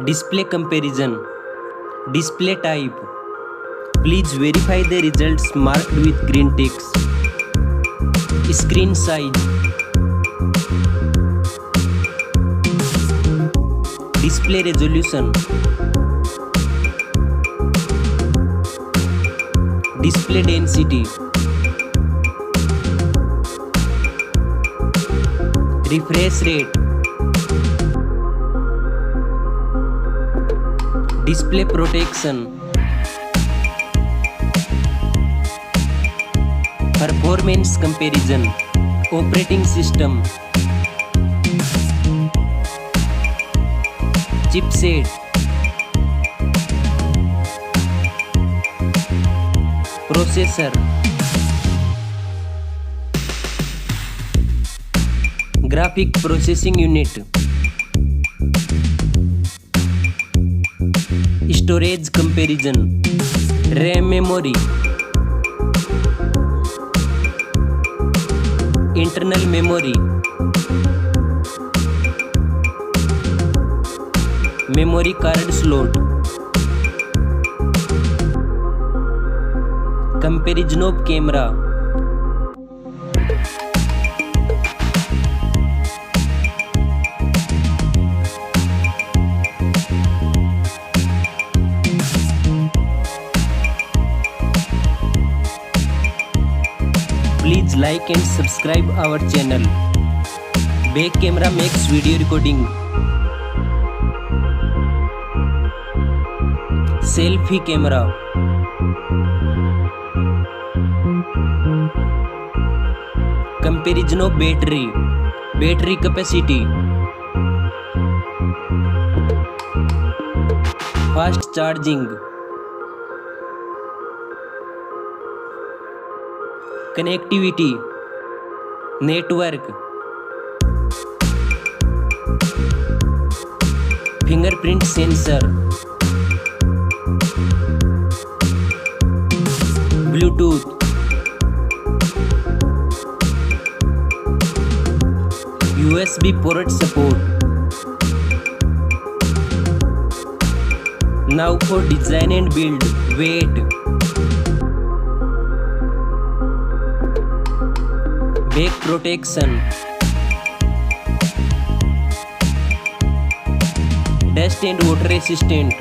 Display comparison. Display type. Please verify the results marked with green ticks. Screen size. Display resolution. Display density. Refresh rate. Display protection. Performance comparison. Operating system. Chipset. Processor. Graphic processing unit. Storage comparison. RAM memory. Internal memory. Memory card slot. Comparison of camera. Please like and subscribe our channel. Back camera makes video recording. Selfie camera. Comparison of battery. Battery capacity. Fast charging. Connectivity. Network. Fingerprint sensor. Bluetooth. USB port support. Now for design and build. Weight. Back protection. Dust and water resistant.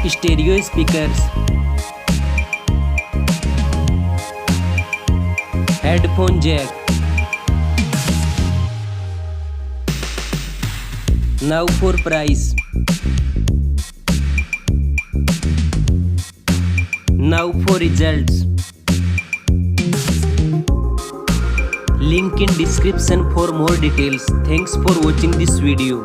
Stereo speakers. Headphone jack. Now for price. Now for results. Link in description for more details. Thanks for watching this video.